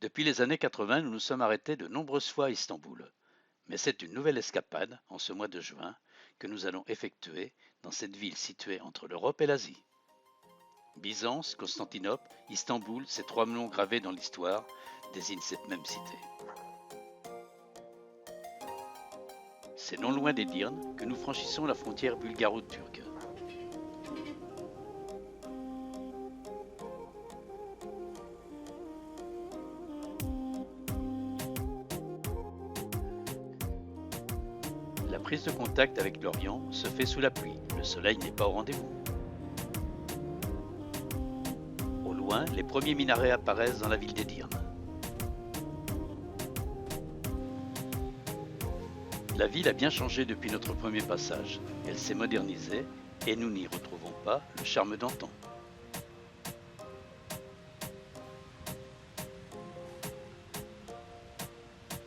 Depuis les années 80, nous nous sommes arrêtés de nombreuses fois à Istanbul. Mais c'est une nouvelle escapade, en ce mois de juin, que nous allons effectuer dans cette ville située entre l'Europe et l'Asie. Byzance, Constantinople, Istanbul, ces trois noms gravés dans l'histoire, désignent cette même cité. C'est non loin d'Edirne que nous franchissons la frontière bulgaro-turque. La prise de contact avec l'Orient se fait sous la pluie, le soleil n'est pas au rendez-vous. Au loin, les premiers minarets apparaissent dans la ville d'Edirne. La ville a bien changé depuis notre premier passage. Elle s'est modernisée et nous n'y retrouvons pas le charme d'antan.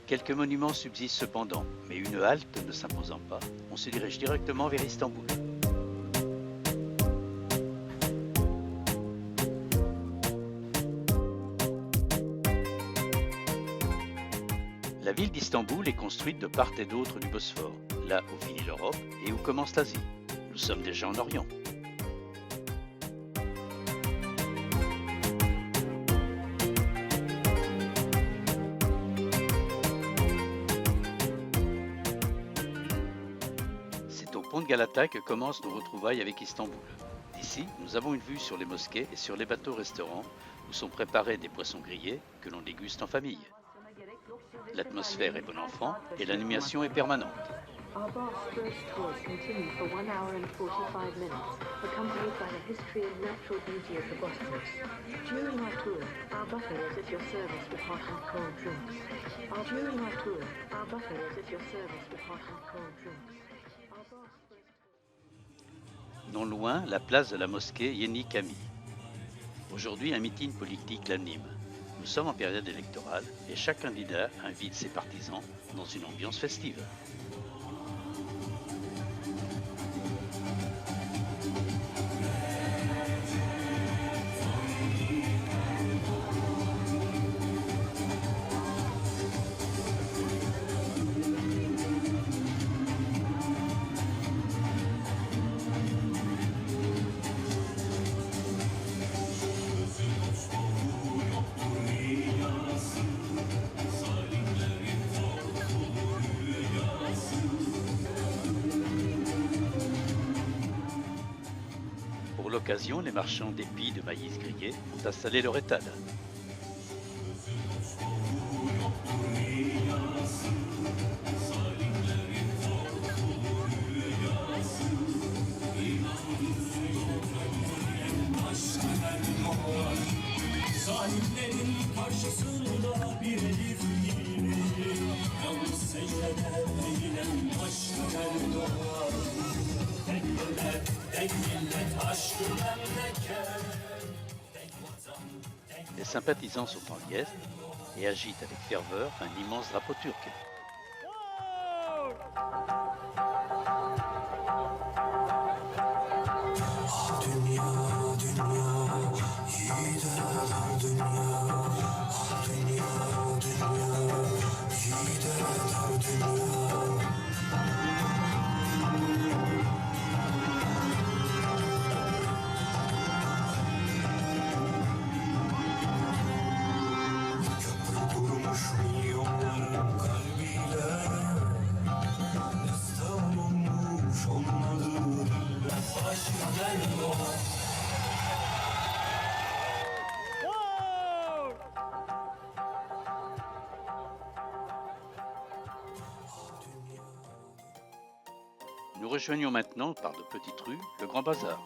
Quelques monuments subsistent cependant, mais une halte ne s'imposant pas, on se dirige directement vers Istanbul. La ville d'Istanbul est construite de part et d'autre du Bosphore, là où finit l'Europe et où commence l'Asie. Nous sommes déjà en Orient. C'est au pont de Galata que commencent nos retrouvailles avec Istanbul. D'ici, nous avons une vue sur les mosquées et sur les bateaux-restaurants où sont préparés des poissons grillés que l'on déguste en famille. L'atmosphère est bon enfant et l'animation est permanente. Our Bath First tours continue for 1 hour and 45 minutes, accompanied by the history and natural beauty of the Bosphorus. During our tour, our buffer is at your service with hot and cold drinks. During our tour, our buffer is at your service with hot and cold drinks. Our Bath First Non loin, la place de la mosquée Yeni Kami. Aujourd'hui, un meeting politique l'anime. Nous sommes en période électorale et chaque candidat invite ses partisans dans une ambiance festive. Pour l'occasion, les marchands d'épis de maïs grillés ont installé leur étal. Zalimlerin karşısında bir elif gibi yalnız secdede eğilen aşkı Erdoğan. Tek millet, tek millet, aşkı memleket. Tek vatan, tek... Les sympathisants sont en liesse et agitent avec ferveur un immense drapeau turc. Dünya, dünya, yiğideler dünya. Dünya, dünya, yiğideler dünya. Durmuş milyonların kalbiyle destan olmuş onların aşkı Erdoğan. Nous rejoignons maintenant, par de petites rues, le Grand Bazar.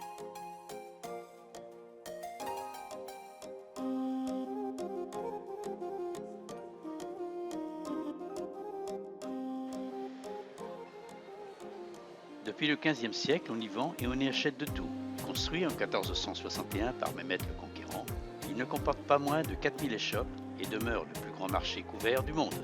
Depuis le XVe siècle, on y vend et on y achète de tout. Construit en 1461 par Mehmet le Conquérant, il ne comporte pas moins de 4000 échoppes et demeure le plus grand marché couvert du monde.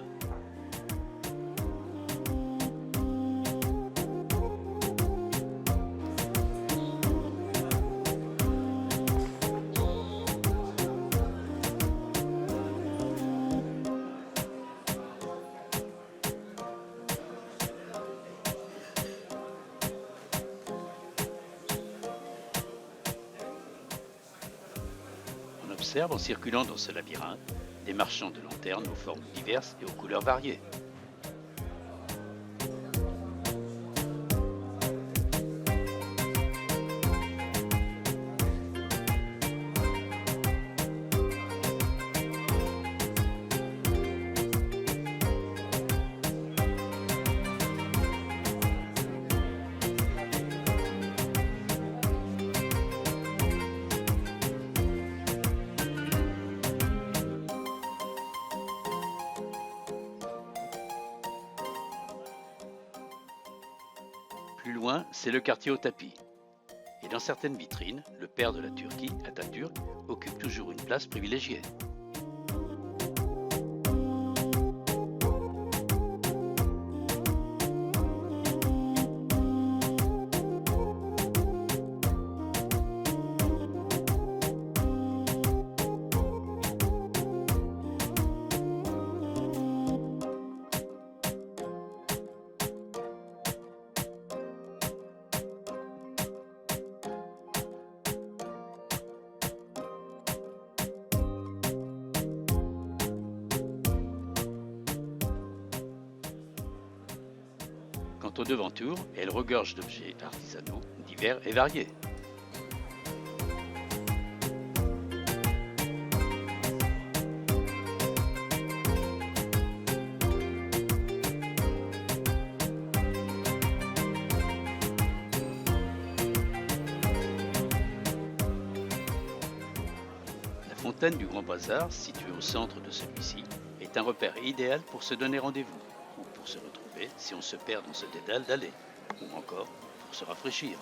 observe en circulant dans ce labyrinthe des marchands de lanternes aux formes diverses et aux couleurs variées. Plus loin, c'est le quartier au tapis. Et dans certaines vitrines, le père de la Turquie, Atatürk, occupe toujours une place privilégiée. Quant aux devantures, elles regorgent d'objets artisanaux divers et variés. La fontaine du Grand Bazar, située au centre de celui-ci, est un repère idéal pour se donner rendez-vous ou pour se retrouver si on se perd dans ce dédale d'allées, ou encore pour se rafraîchir.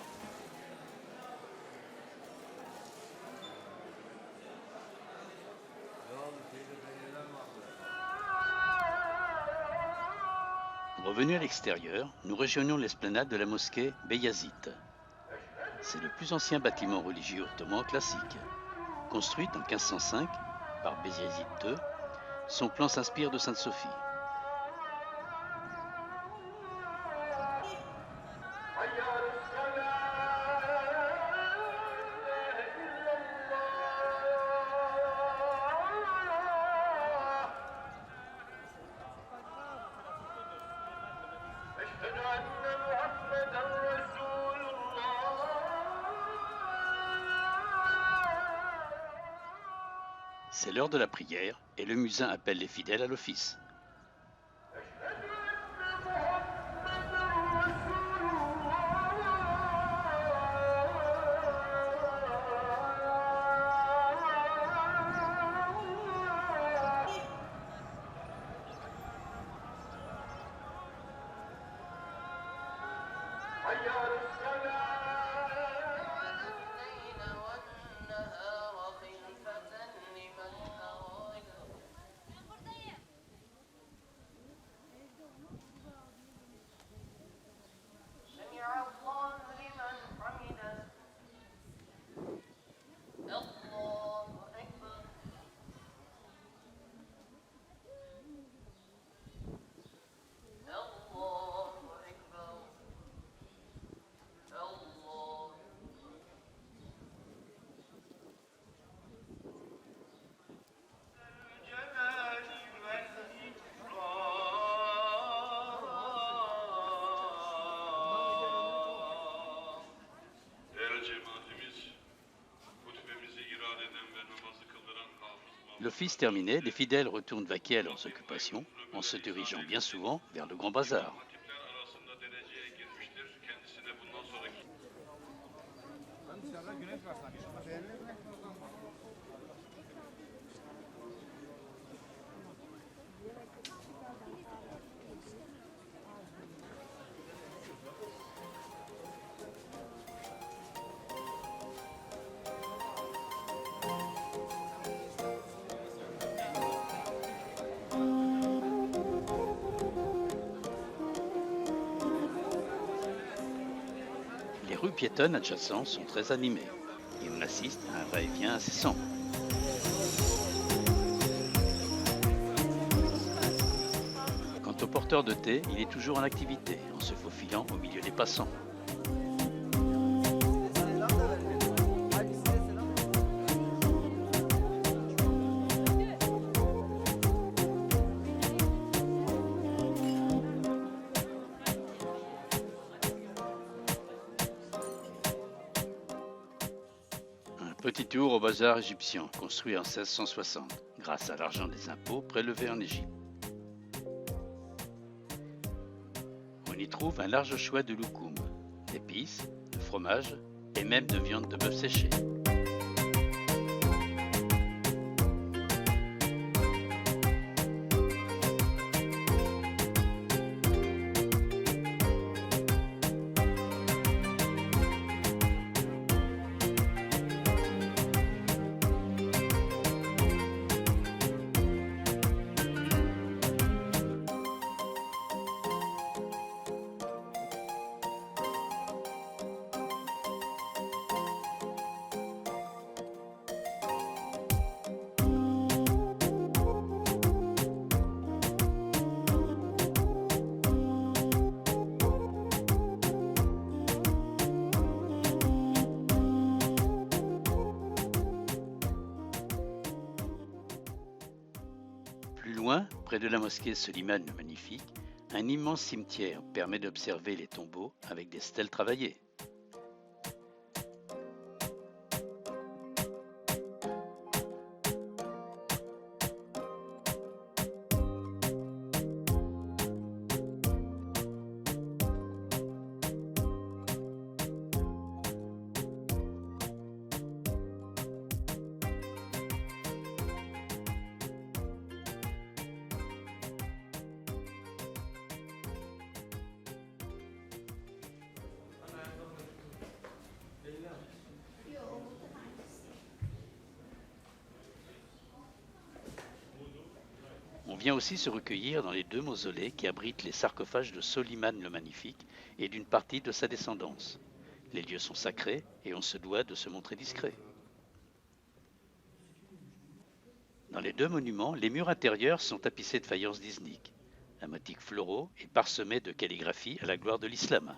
Revenus à l'extérieur, nous rejoignons l'esplanade de la mosquée Beyazit. C'est le plus ancien bâtiment religieux ottoman classique. Construite en 1505 par Beyazit II, son plan s'inspire de Sainte-Sophie. C'est l'heure de la prière et le muezzin appelle les fidèles à l'office. L'office terminé, les fidèles retournent vaquer à leurs occupations en se dirigeant bien souvent vers le Grand Bazar. Les rues piétonnes adjacentes sont très animées et on assiste à un va-et-vient incessant. Quant au porteur de thé, il est toujours en activité en se faufilant au milieu des passants. Petit tour au bazar égyptien, construit en 1660, grâce à l'argent des impôts prélevés en Égypte. On y trouve un large choix de loukoum, d'épices, de fromage et même de viande de bœuf séchée. Plus loin, près de la mosquée Soliman le Magnifique, un immense cimetière permet d'observer les tombeaux avec des stèles travaillées. On vient aussi se recueillir dans les deux mausolées qui abritent les sarcophages de Soliman le Magnifique et d'une partie de sa descendance. Les lieux sont sacrés et on se doit de se montrer discret. Dans les deux monuments, les murs intérieurs sont tapissés de faïences d'Iznik, à motifs floraux et parsemés de calligraphie à la gloire de l'islam.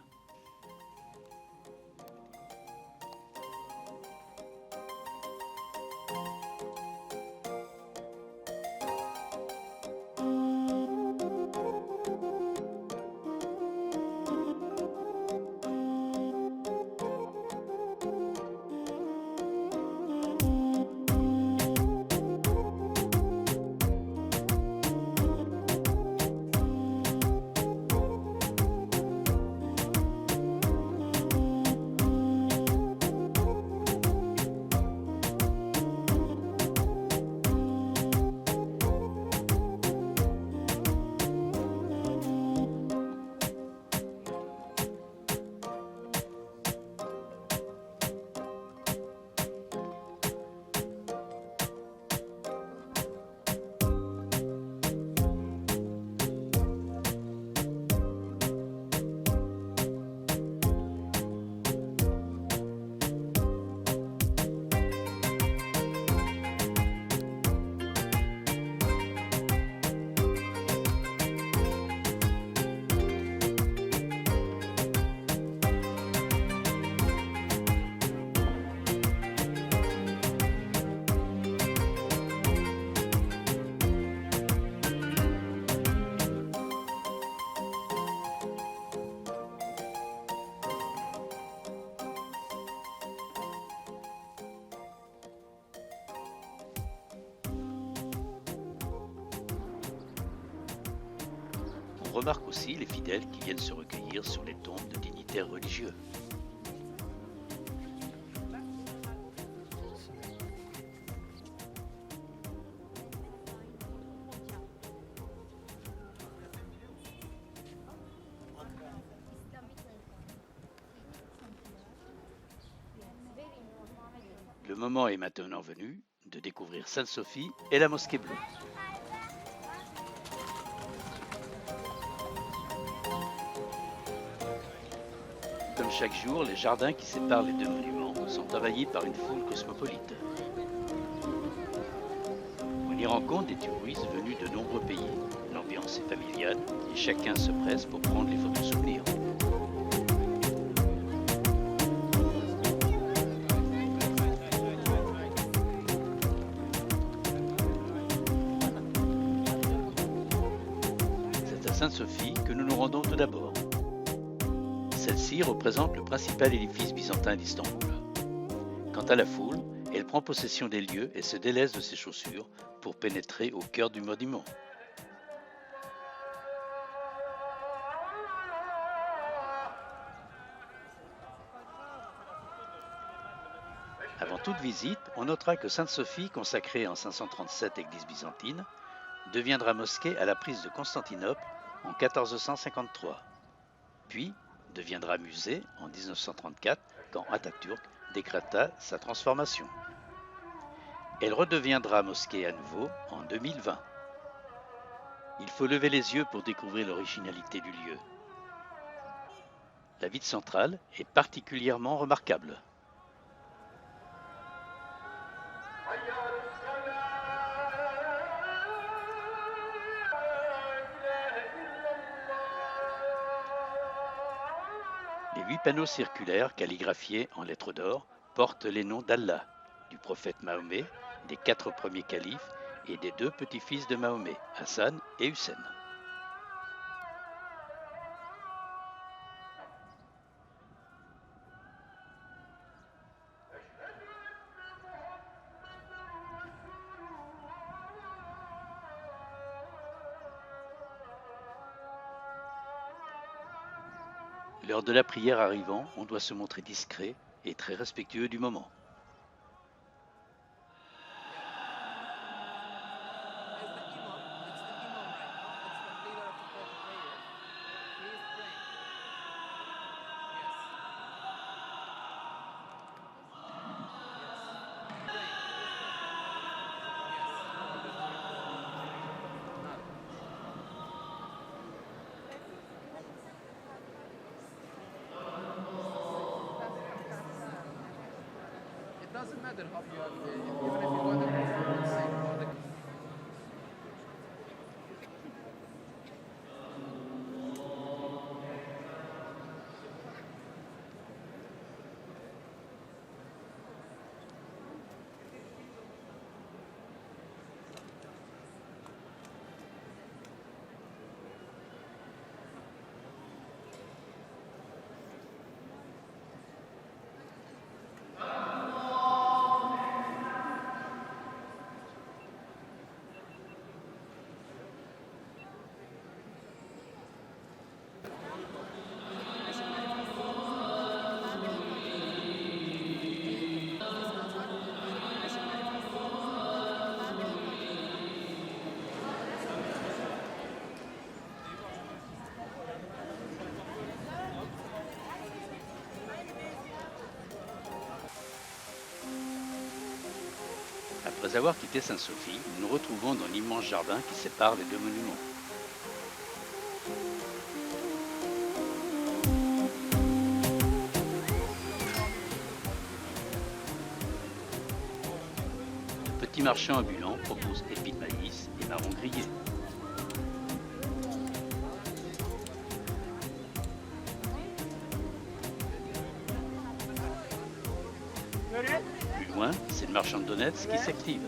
On remarque aussi les fidèles qui viennent se recueillir sur les tombes de dignitaires religieux. Le moment est maintenant venu de découvrir Sainte-Sophie et la mosquée bleue. Comme chaque jour, les jardins qui séparent les deux monuments sont envahis par une foule cosmopolite. On y rencontre des touristes venus de nombreux pays. L'ambiance est familiale et chacun se presse pour prendre les photos souvenirs. C'est à Sainte-Sophie que nous nous rendons tout d'abord. Celle-ci représente le principal édifice byzantin d'Istanbul. Quant à la foule, elle prend possession des lieux et se délaisse de ses chaussures pour pénétrer au cœur du monument. Avant toute visite, on notera que Sainte-Sophie, consacrée en 537 église byzantine, deviendra mosquée à la prise de Constantinople en 1453, puis deviendra musée en 1934 quand Atatürk décréta sa transformation. Elle redeviendra mosquée à nouveau en 2020. Il faut lever les yeux pour découvrir l'originalité du lieu. La ville centrale est particulièrement remarquable. Les 8 panneaux circulaires calligraphiés en lettres d'or portent les noms d'Allah, du prophète Mahomet, des 4 premiers califes et des 2 petits-fils de Mahomet, Hassan et Hussein. L'heure de la prière arrivant, on doit se montrer discret et très respectueux du moment. It doesn't matter how you have the, even if you got the performance same for the Après avoir quitté Sainte-Sophie, nous nous retrouvons dans l'immense jardin qui sépare les 2 monuments. Le petit marchand ambulant propose épis de maïs et marrons grillés. Plus loin, c'est le marchand de donuts qui s'active.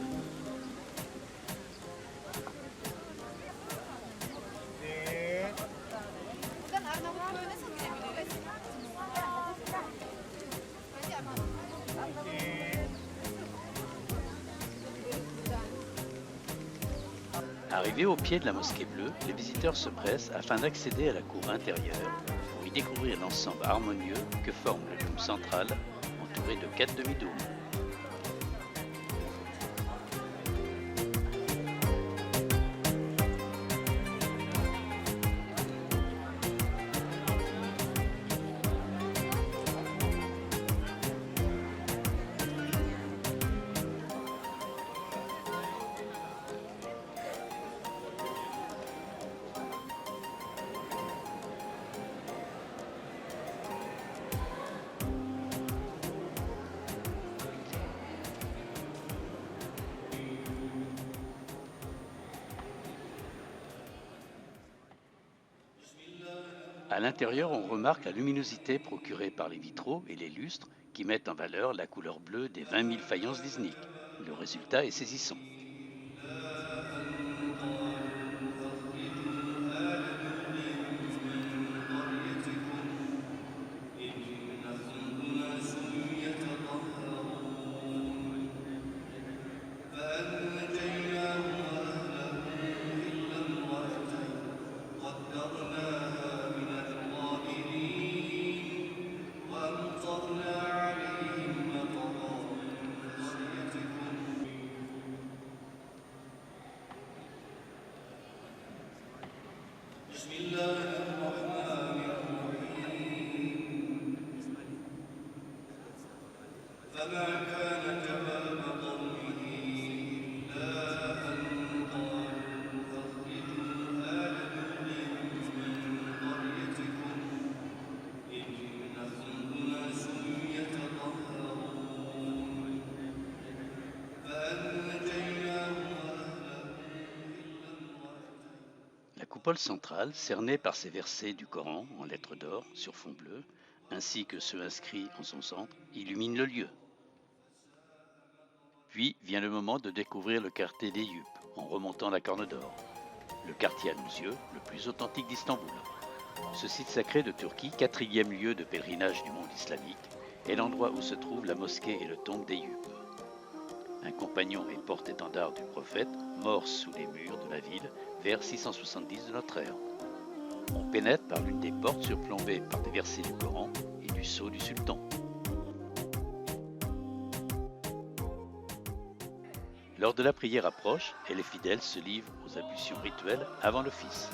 Arrivés au pied de la mosquée bleue, les visiteurs se pressent afin d'accéder à la cour intérieure pour y découvrir l'ensemble harmonieux que forme le dôme central entouré de 4 demi-dômes. À l'intérieur, on remarque la luminosité procurée par les vitraux et les lustres qui mettent en valeur la couleur bleue des 20 000 faïences d'Iznik. Le résultat est saisissant. فما كان جواب قومه إلا أن قالوا أخرجوا آل لوط من قريتكم إنهم أناس يتطهرون فأنجيناه وأهله إلا امرأته. La coupole centrale, cernée par ces versets du Coran en lettres d'or sur fond bleu, ainsi que ceux inscrits en son centre, illumine le lieu. Puis vient le moment de découvrir le quartier d'Eyüp en remontant la Corne d'Or, le quartier à nos yeux le plus authentique d'Istanbul. Ce site sacré de Turquie, quatrième lieu de pèlerinage du monde islamique, est l'endroit où se trouve la mosquée et le tombe d'Eyüp. Un compagnon et porte-étendard du prophète, mort sous les murs de la ville vers 670 de notre ère. On pénètre par l'une des portes surplombées par des versets du Coran et du sceau du sultan. Lors de la prière approche et les fidèles se livrent aux ablutions rituelles avant l'office.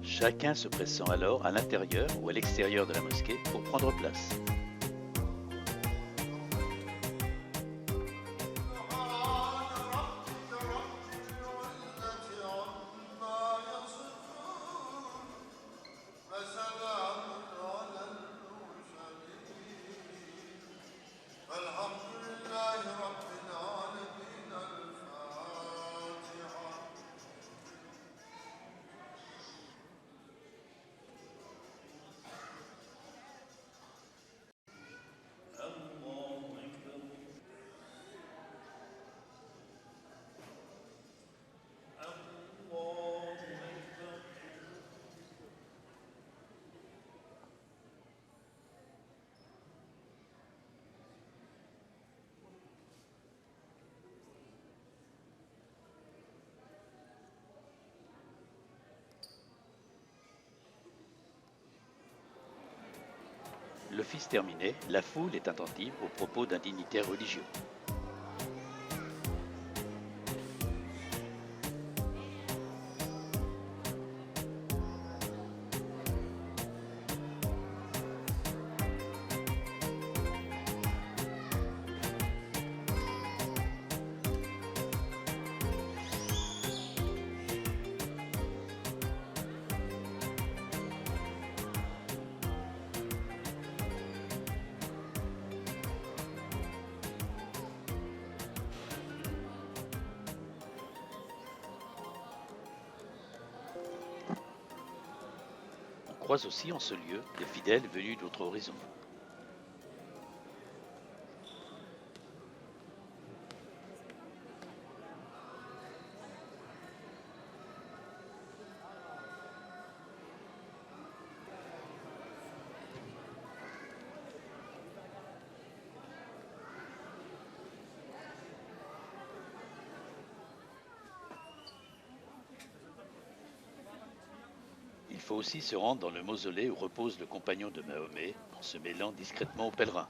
Chacun se pressant alors à l'intérieur ou à l'extérieur de la mosquée pour prendre place. L'office terminé, la foule est attentive aux propos d'un dignitaire religieux. On croise aussi en ce lieu des fidèles venus d'autres horizons. Il faut aussi se rendre dans le mausolée où repose le compagnon de Mahomet en se mêlant discrètement aux pèlerins.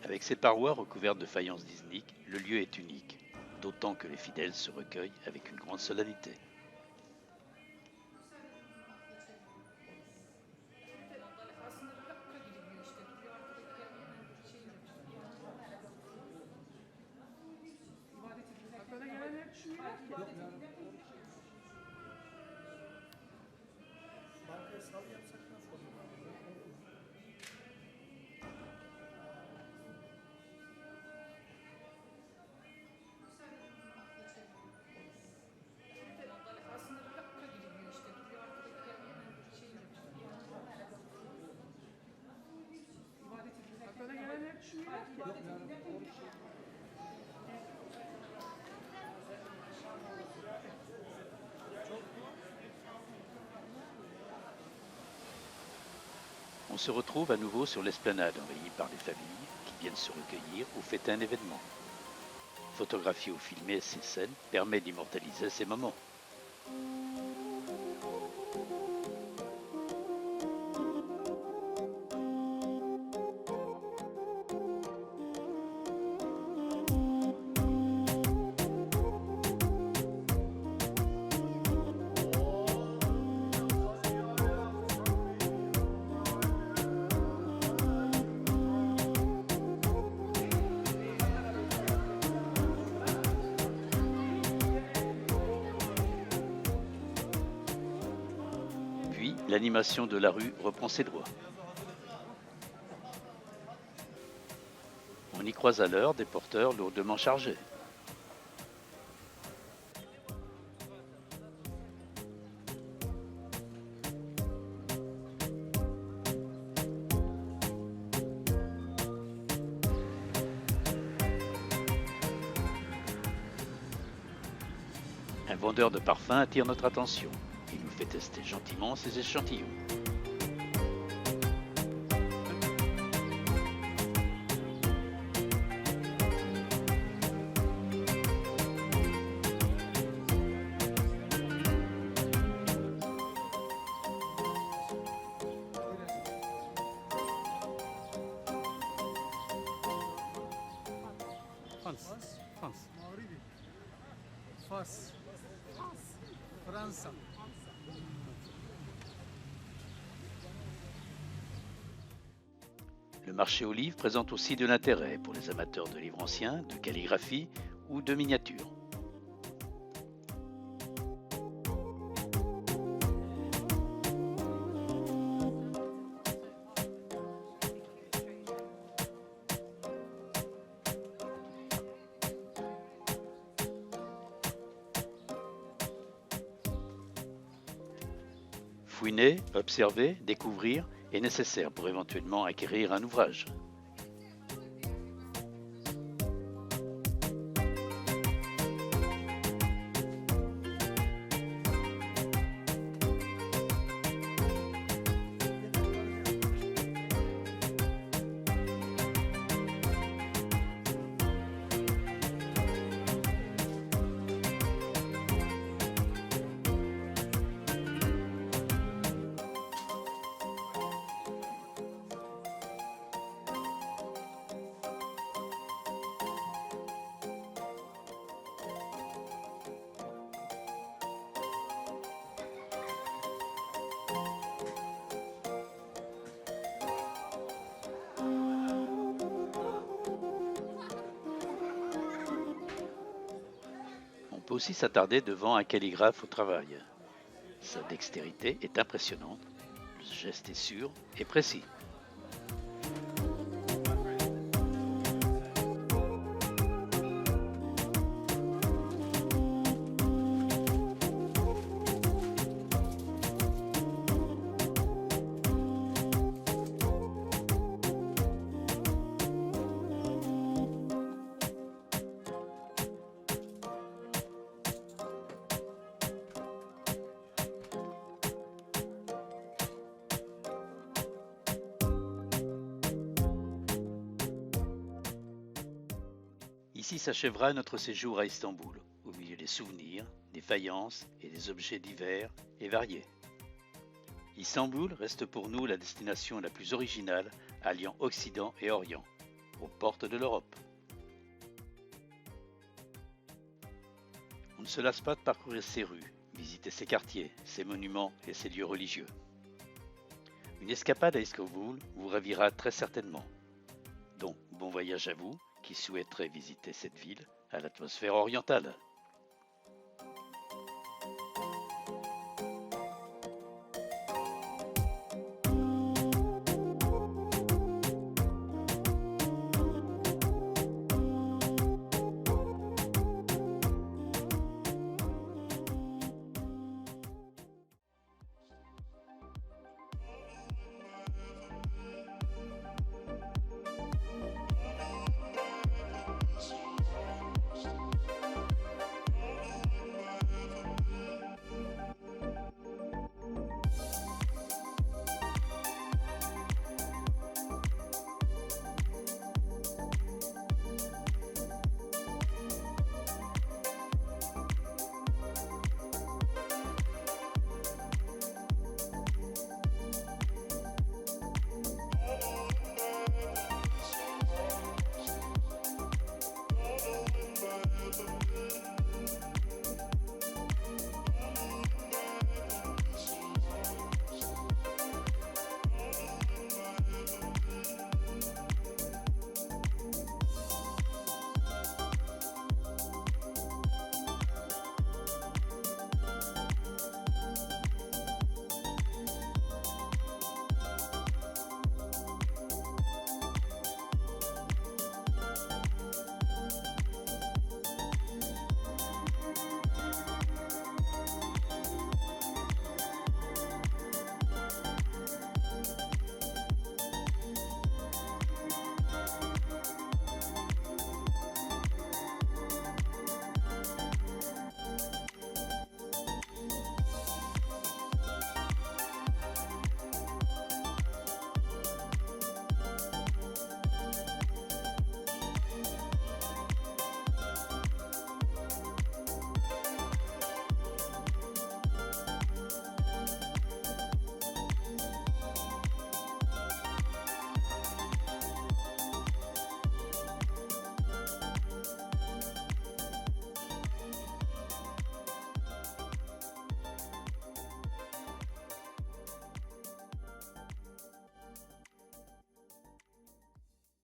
Avec ses parois recouvertes de faïence disnique, le lieu est unique, d'autant que les fidèles se recueillent avec une grande solennité. Aslında bir dakika gidiyor işte. Duruyor arkada şey yapıyor. İbadet ediyor. Bak öyle gelen hep şu ya. On se retrouve à nouveau sur l'esplanade envahie par des familles qui viennent se recueillir ou fêter un événement. Photographier ou filmer ces scènes permet d'immortaliser ces moments. Puis, l'animation de la rue reprend ses droits. On y croise à l'heure des porteurs lourdement chargés. Un vendeur de parfums attire notre attention. Il nous fait tester gentiment ses échantillons. Fas. Fransa. Le marché aux livres présente aussi de l'intérêt pour les amateurs de livres anciens, de calligraphie ou de miniatures. Fouiner, observer, découvrir est nécessaire pour éventuellement acquérir un ouvrage. On peut aussi s'attarder devant un calligraphe au travail. Sa dextérité est impressionnante, le geste est sûr et précis. Ici s'achèvera notre séjour à Istanbul, au milieu des souvenirs, des faïences et des objets divers et variés. Istanbul reste pour nous la destination la plus originale alliant Occident et Orient, aux portes de l'Europe. On ne se lasse pas de parcourir ses rues, visiter ses quartiers, ses monuments et ses lieux religieux. Une escapade à Istanbul vous ravira très certainement. Donc, bon voyage à vous qui souhaiterez visiter cette ville à l'atmosphère orientale.